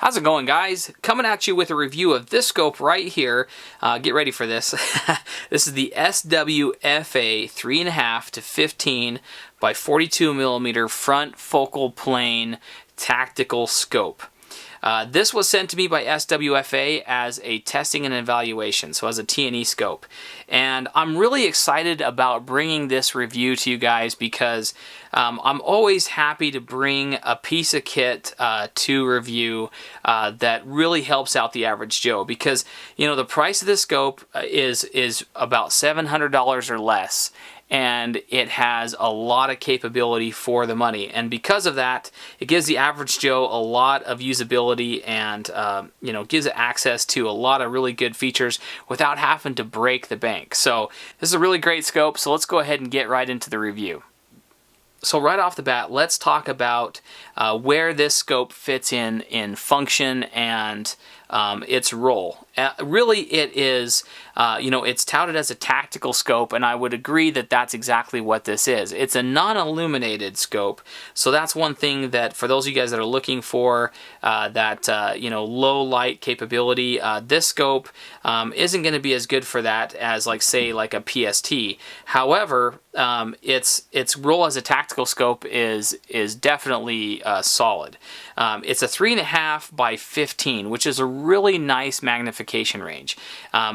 How's it going, guys? Coming at you with a review of this scope right here. Get ready for this. This is the SWFA 3.5 to 15 by 42 millimeter front focal plane tactical scope. This was sent to me by SWFA as a testing and evaluation, so as a T&E scope. And I'm really excited about bringing this review to you guys because I'm always happy to bring a piece of kit to review that really helps out the average Joe, because you know the price of this scope is about $700 or less. And it has a lot of capability for the money, and because of that, it gives the average Joe a lot of usability and you know, gives it access to a lot of really good features without having to break the bank. So this is a really great scope. So let's go ahead and get right into the review. So right off the bat, let's talk about where this scope fits in function and its role. Really, it is, you know, it's touted as a tactical scope, and I would agree that that's exactly what this is. It's a non-illuminated scope, so that's one thing that for those of you guys that are looking for that, you know, low light capability, this scope isn't going to be as good for that as, like, say, like a PST. However, its role as a tactical scope is definitely solid. It's a 3.5 by 15, which is a really nice magnification range.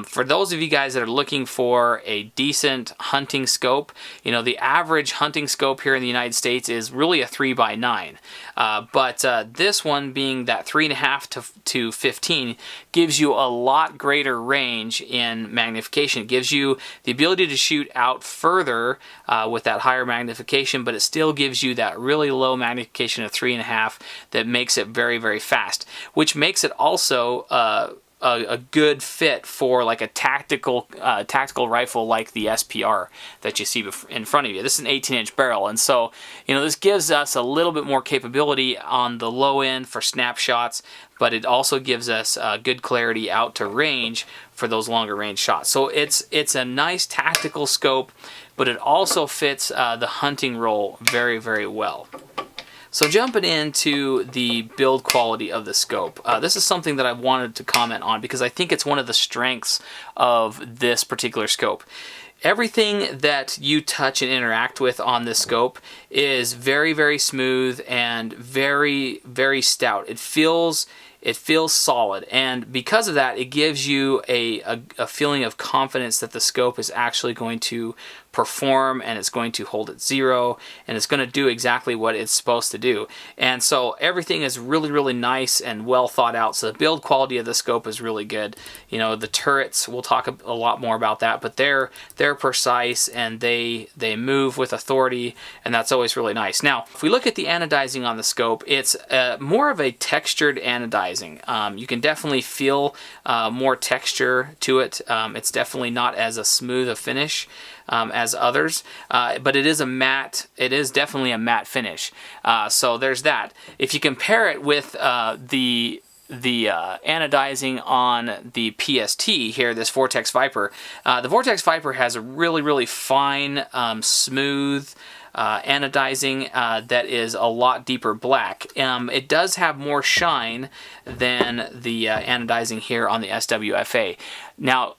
For those of you guys that are looking for a decent hunting scope, you know, the average hunting scope here in the United States is really a 3 by 9. But this one, being that 3.5 to 15, gives you a lot greater range in magnification. It gives you the ability to shoot out further with that higher magnification, but it still gives you that really low magnification of 3.5 that makes it very, very fast, which makes it also a good fit for like a tactical rifle like the SPR that you see in front of you. This is an 18-inch barrel, and so you know this gives us a little bit more capability on the low end for snapshots, but it also gives us good clarity out to range for those longer range shots. So it's a nice tactical scope, but it also fits the hunting role very, very well. So jumping into the build quality of the scope, this is something that I wanted to comment on because I think it's one of the strengths of this particular scope. Everything that you touch and interact with on this scope is very, very smooth and very, very stout. It feels solid, and because of that, it gives you a feeling of confidence that the scope is actually going to perform, and it's going to hold at 0, and it's going to do exactly what it's supposed to do. And so everything is really, really nice and well thought out. So the build quality of the scope is really good. You know, the turrets, we'll talk a lot more about that, but they're precise and they move with authority, and that's always really nice. Now, if we look at the anodizing on the scope, it's more of a textured anodizing. You can definitely feel more texture to it. It's definitely not as a smooth a finish as others, but it is a matte. It is definitely a matte finish. So there's that. If you compare it with the anodizing on the PST here, this Vortex Viper, the Vortex Viper has a really, really fine, smooth anodizing that is a lot deeper black. It does have more shine than the anodizing here on the SWFA. Now,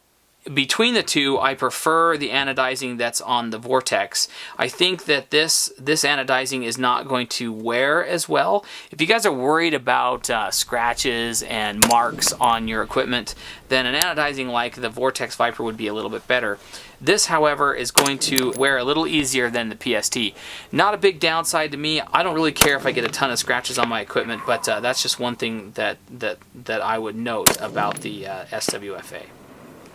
between the two, I prefer the anodizing that's on the Vortex. I think that this anodizing is not going to wear as well. If you guys are worried about scratches and marks on your equipment, then an anodizing like the Vortex Viper would be a little bit better. This, however, is going to wear a little easier than the PST. Not a big downside to me. I don't really care if I get a ton of scratches on my equipment, but that's just one thing that I would note about the SWFA.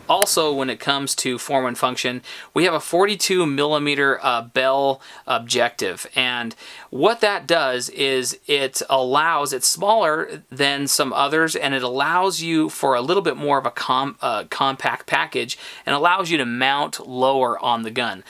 Also, when it comes to form and function, we have a 42 millimeter Bell objective, and what that does is it's smaller than some others, and it allows you for a little bit more of a compact package, and allows you to mount lower on the gun.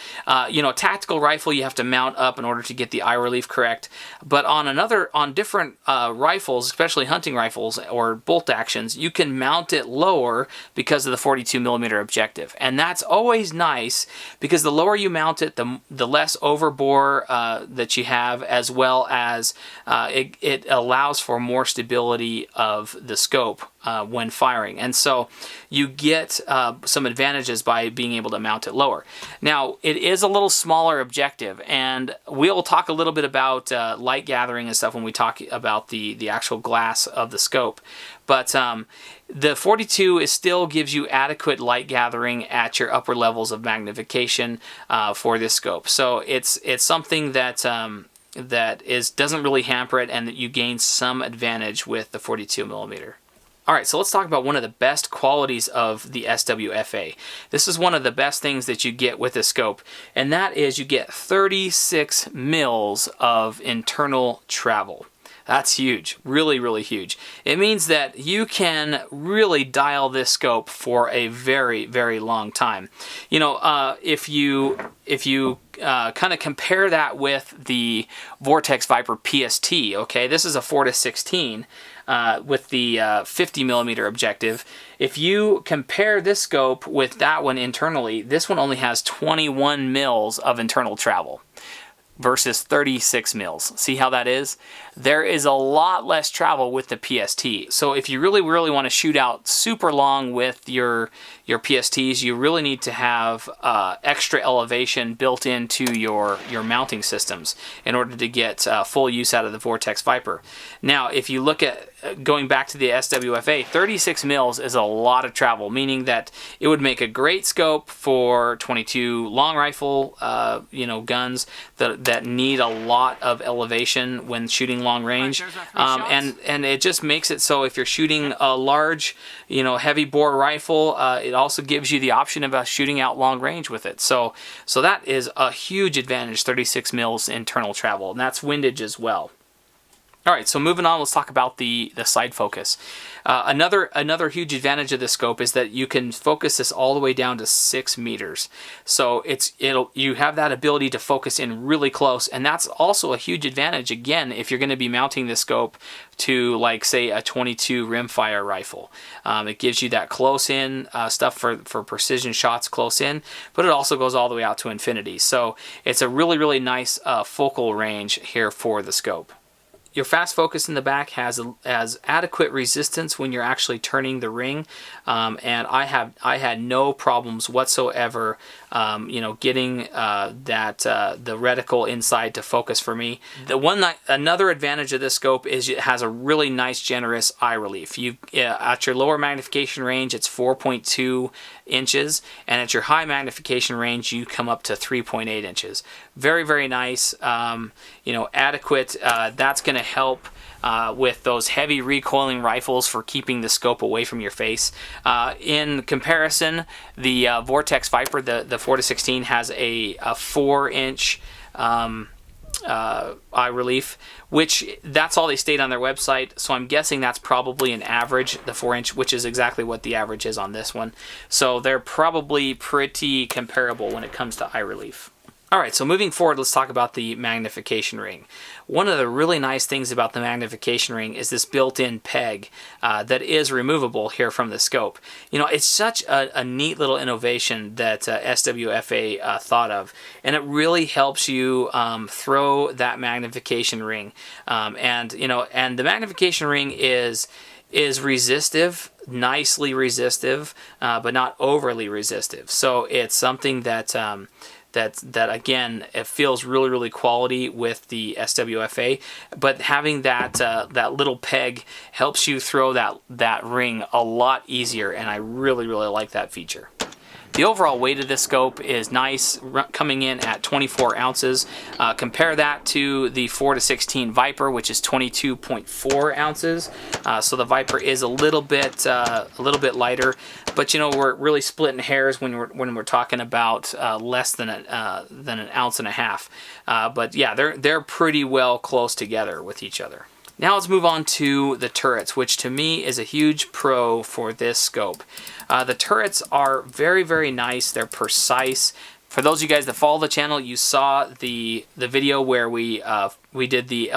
You know, a tactical rifle you have to mount up in order to get the eye relief correct, but on different rifles, especially hunting rifles or bolt actions, you can mount it lower because of the 42 42mm objective. And that's always nice because the lower you mount it, the less overbore that you have, as well as it allows for more stability of the scope when firing. And so you get some advantages by being able to mount it lower. Now, it is a little smaller objective, and we'll talk a little bit about light gathering and stuff when we talk about the actual glass of the scope. But the 42 still gives you adequate light gathering at your upper levels of magnification for this scope. So it's something that doesn't really hamper it, and that you gain some advantage with the 42mm. Alright, so let's talk about one of the best qualities of the SWFA. This is one of the best things that you get with the scope, and that is you get 36 mils of internal travel. That's huge, really, really huge. It means that you can really dial this scope for a very, very long time. You know, if you kind of compare that with the Vortex Viper PST, okay, this is a 4-16 with the 50mm objective. If you compare this scope with that one internally, this one only has 21 mils of internal travel versus 36 mils. See how that is? There is a lot less travel with the PST. So if you really want to shoot out super long with your PSTs, you really need to have extra elevation built into your mounting systems in order to get full use out of the Vortex Viper. Now, if you look at going back to the SWFA, 36 mils is a lot of travel, meaning that it would make a great scope for 22 long rifle guns that need a lot of elevation when shooting long range, and it just makes it so if you're shooting a large, heavy bore rifle, it also gives you the option of shooting out long range with it. So that is a huge advantage, 36 mils internal travel, and that's windage as well. All right, so moving on, let's talk about the side focus. Another huge advantage of this scope is that you can focus this all the way down to 6 meters. So you have that ability to focus in really close, and that's also a huge advantage, again, if you're going to be mounting this scope to, like, say, a 22 rimfire rifle. It gives you that close-in stuff for precision shots close in, but it also goes all the way out to infinity. So it's a really, really nice focal range here for the scope. Your fast focus in the back has adequate resistance when you're actually turning the ring, and I had no problems whatsoever, getting the reticle inside to focus for me. Another advantage of this scope is it has a really nice, generous eye relief. At your lower magnification range, it's 4.2 inches, and at your high magnification range, you come up to 3.8 inches. Very, very nice. Adequate. That's going to help with those heavy recoiling rifles for keeping the scope away from your face. In comparison, the Vortex Viper, the 4-16, has a 4-inch eye relief, which that's all they state on their website, so I'm guessing that's probably an average, the 4-inch, which is exactly what the average is on this one. So they're probably pretty comparable when it comes to eye relief. Alright, so moving forward, let's talk about the Magnification Ring. One of the really nice things about the Magnification Ring is this built-in peg that is removable here from the scope. It's such a neat little innovation that SWFA thought of, and it really helps you throw that magnification ring. And the Magnification Ring is resistive, nicely resistive, but not overly resistive. So it's something that again, it feels really, really quality with the SWFA, but having that little peg helps you throw that ring a lot easier, and I really, really like that feature. The overall weight of this scope is nice, coming in at 24 ounces. Compare that to the 4-16 Viper, which is 22.4 ounces. So the Viper is a little bit lighter, but we're really splitting hairs when we're talking about less than an ounce and a half. But yeah, they're pretty well close together with each other. Now let's move on to the turrets, which to me is a huge pro for this scope. The turrets are very, very nice. They're precise, For those of you guys that follow the channel, you saw the video where we did the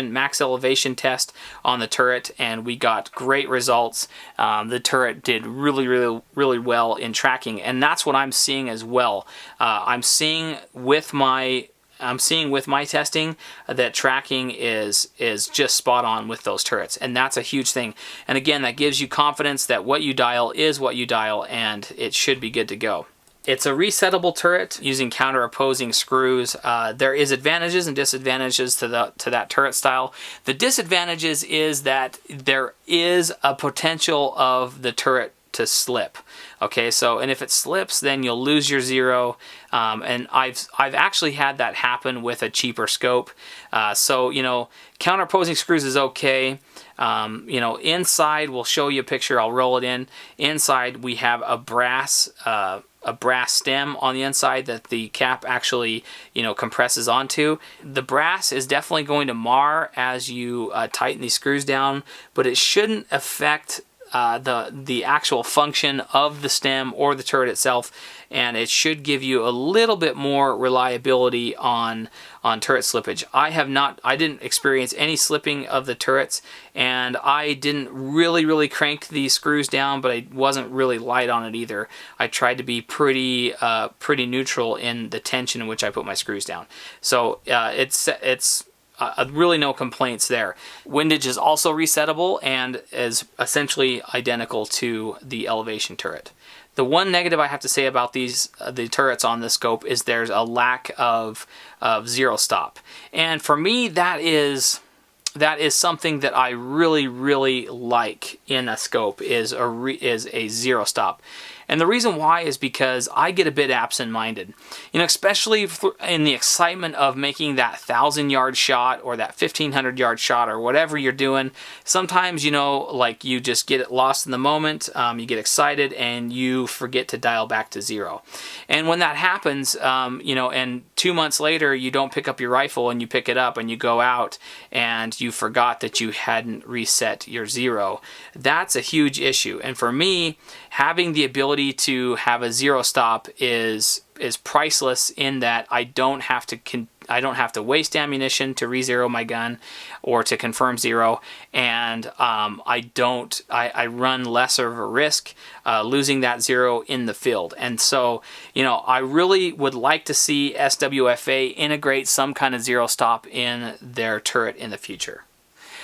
max elevation test on the turret, and we got great results. The turret did really well in tracking, and that's what I'm seeing as well. I'm seeing with my testing that tracking is just spot on with those turrets, and that's a huge thing. And again, that gives you confidence that what you dial is what you dial, and it should be good to go. It's a resettable turret using counter opposing screws. There is advantages and disadvantages to that turret style. The disadvantages is that there is a potential of the turret to slip. Okay, so and if it slips, then you'll lose your zero. And I've actually had that happen with a cheaper scope. So you know, counter opposing screws is okay. You know, inside we'll show you a picture. I'll roll it in. Inside we have a brass stem on the inside that the cap actually, you know, compresses onto. The brass is definitely going to mar as you tighten these screws down, but it shouldn't affect the actual function of the stem or the turret itself, and it should give you a little bit more reliability on turret slippage. I didn't experience any slipping of the turrets, and I didn't really crank these screws down, but I wasn't really light on it either. I tried to be pretty neutral in the tension in which I put my screws down. So it's really no complaints there. Windage is also resettable and is essentially identical to the elevation turret. The one negative I have to say about the turrets on this scope is there's a lack of zero stop. And for me, that is something that I really like in a scope is a zero stop. And the reason why is because I get a bit absent-minded. You know, especially in the excitement of making that 1,000-yard shot or that 1,500-yard shot or whatever you're doing. Sometimes, you know, like you just get lost in the moment, you get excited and you forget to dial back to zero. And when that happens, you know, and 2 months later you don't pick up your rifle and you pick it up and you go out and you forgot that you hadn't reset your zero, that's a huge issue. And for me, having the ability to have a zero stop is priceless in that I don't have to waste ammunition to re-zero my gun or to confirm zero, and I run less of a risk losing that zero in the field. And so, you know, I really would like to see SWFA integrate some kind of zero stop in their turret in the future.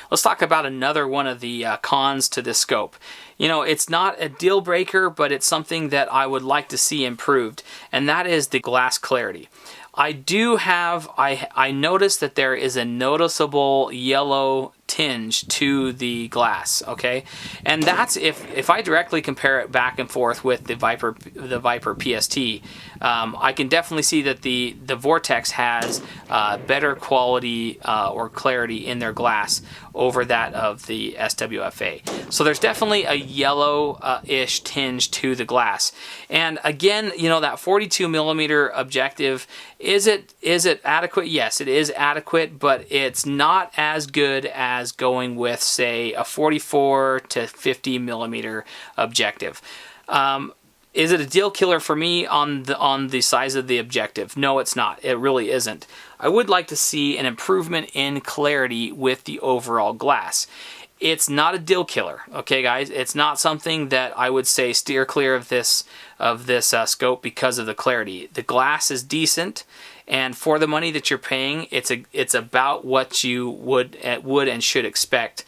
Let's talk about another one of the cons to this scope. You know, it's not a deal breaker, but it's something that I would like to see improved, and that is the glass clarity. I noticed that there is a noticeable yellow tinge to the glass, okay? And that's if I directly compare it back and forth with the Viper PST, I can definitely see that the Vortex has better quality or clarity in their glass over that of the SWFA. So there's definitely a yellow-ish tinge to the glass. And again, you know, that 42 millimeter objective, is it adequate? Yes, it is adequate, but it's not as good as going with, say, a 44 to 50 millimeter objective. Is it a deal killer for me on the size of the objective? No, it's not. It really isn't. I would like to see an improvement in clarity with the overall glass. It's not a deal killer, okay, guys? It's not something that I would say steer clear of this scope because of the clarity. The glass is decent, and for the money that you're paying, it's about what you would and should expect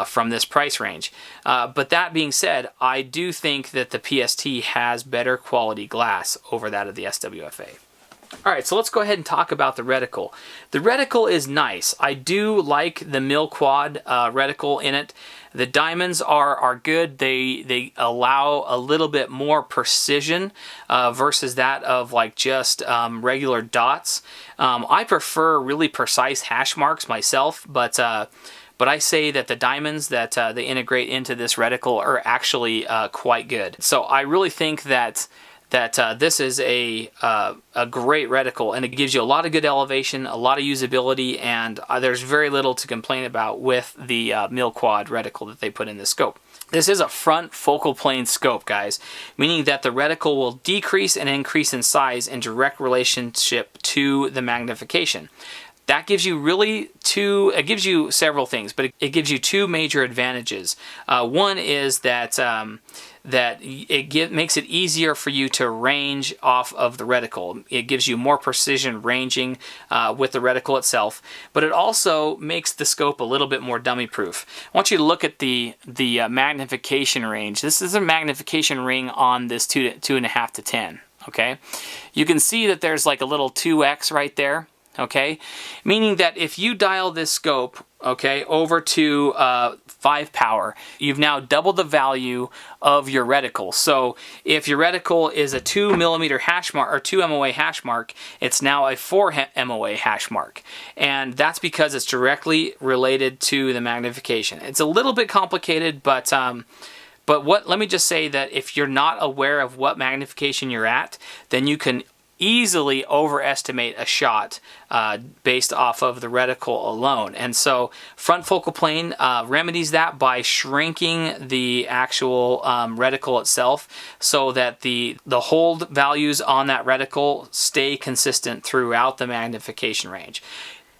from this price range. But that being said, I do think that the PST has better quality glass over that of the SWFA. Alright, so let's go ahead and talk about the reticle. The reticle is nice. I do like the mil quad reticle in it. The diamonds are good. They allow a little bit more precision versus that of like just regular dots. I prefer really precise hash marks myself, but I say that the diamonds that they integrate into this reticle are actually quite good. So I really think that that this is a great reticle, and it gives you a lot of good elevation, a lot of usability, and there's very little to complain about with the mil-quad reticle that they put in this scope. This is a front focal plane scope, guys, meaning that the reticle will decrease and increase in size in direct relationship to the magnification. That gives you it gives you several things, but it gives you two major advantages. One is that makes it easier for you to range off of the reticle. It gives you more precision ranging with the reticle itself, but it also makes the scope a little bit more dummy proof. I want you to look at the magnification range. This is a magnification ring on this 2.5 to 10. Okay, you can see that there's like a little 2x right there. Okay, meaning that if you dial this scope, okay, over to 5 power, you've now doubled the value of your reticle. So if your reticle is a 2 millimeter hash mark or 2 MOA hash mark, it's now a 4 MOA hash mark, and that's because it's directly related to the magnification. It's a little bit complicated, but let me just say that if you're not aware of what magnification you're at, then you can easily overestimate a shot based off of the reticle alone. And so front focal plane remedies that by shrinking the actual reticle itself so that the hold values on that reticle stay consistent throughout the magnification range.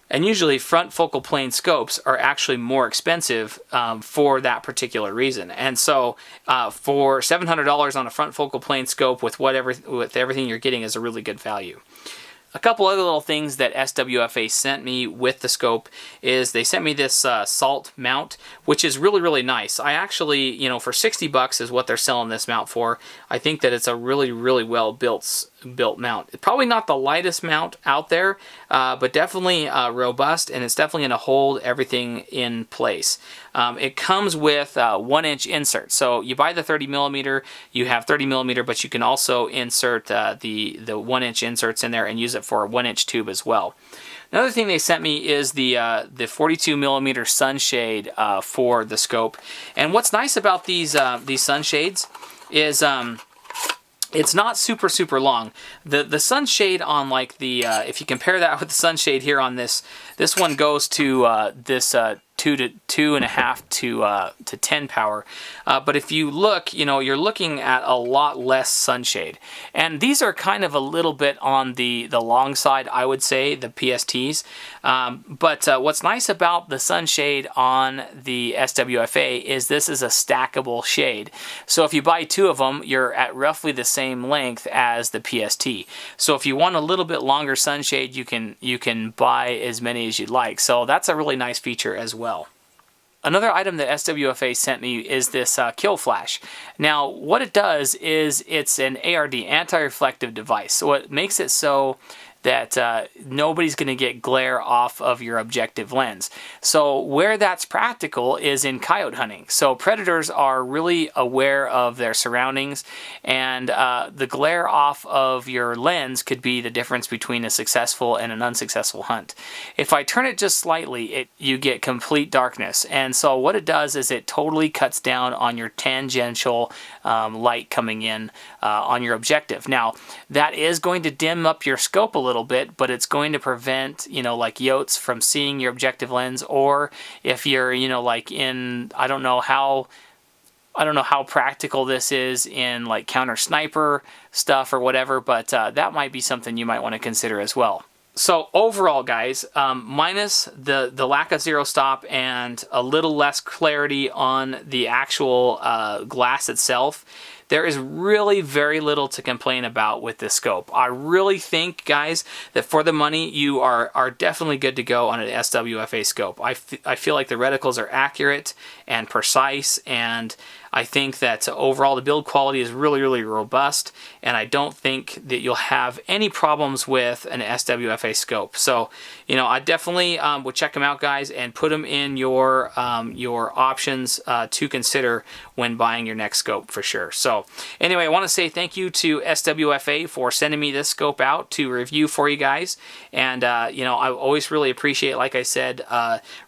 And usually front focal plane scopes are actually more expensive for that particular reason. And so for $700 on a front focal plane scope with everything you're getting is a really good value. A couple other little things that SWFA sent me with the scope is they sent me this salt mount, which is really, really nice. I actually, for $60 is what they're selling this mount for. I think that it's a really, really well built mount. It's probably not the lightest mount out there, but definitely robust, and it's definitely going to hold everything in place. It comes with 1-inch inserts. So you buy the 30 millimeter, you have 30 millimeter, but you can also insert the 1-inch inserts in there and use it for a 1-inch tube as well. Another thing they sent me is the 42 millimeter sunshade for the scope. And what's nice about these sunshades is it's not super long. The sunshade on like the if you compare that with the sunshade here on this one goes to this 2.5 to 10 power. But if you look, you're looking at a lot less sunshade. And these are kind of a little bit on the long side, I would say, the PSTs. But what's nice about the sunshade on the SWFA is this is a stackable shade. So if you buy 2 of them, you're at roughly the same length as the PST. So if you want a little bit longer sunshade, you can buy as many as you'd like. So that's a really nice feature as well. Another item that SWFA sent me is this kill flash. Now, what it does is it's an ARD, anti-reflective device. So it makes it so that nobody's going to get glare off of your objective lens. So where that's practical is in coyote hunting. So predators are really aware of their surroundings, and the glare off of your lens could be the difference between a successful and an unsuccessful hunt. If I turn it just slightly, you get complete darkness. And so what it does is it totally cuts down on your tangential light coming in on your objective. Now, that is going to dim up your scope a little bit, but it's going to prevent, like yotes from seeing your objective lens, or if you're, like in, I don't know how practical this is in like counter sniper stuff or whatever, but that might be something you might want to consider as well. So overall, guys, minus the lack of zero stop and a little less clarity on the actual glass itself, there is really very little to complain about with this scope. I really think, guys, that for the money, you are definitely good to go on an SWFA scope. I feel like the reticles are accurate and precise, and I think that overall the build quality is really, really robust, and I don't think that you'll have any problems with an SWFA scope. So, I definitely would check them out, guys, and put them in your options to consider when buying your next scope for sure. So, So anyway, I want to say thank you to SWFA for sending me this scope out to review for you guys. And you know, I always really appreciate, like I said,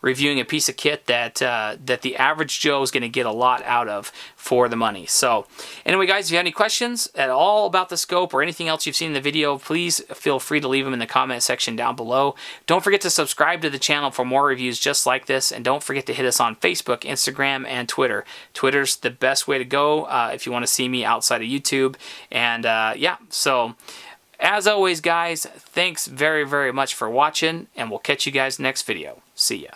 reviewing a piece of kit that that the average Joe is going to get a lot out of for the money. So anyway, guys, if you have any questions at all about the scope or anything else you've seen in the video, please feel free to leave them in the comment section down below. Don't forget to subscribe to the channel for more reviews just like this, and don't forget to hit us on Facebook, Instagram, and Twitter. Twitter's the best way to go if you want to see me outside of YouTube. And yeah, so as always, guys, thanks very, very much for watching, and we'll catch you guys next video. See ya.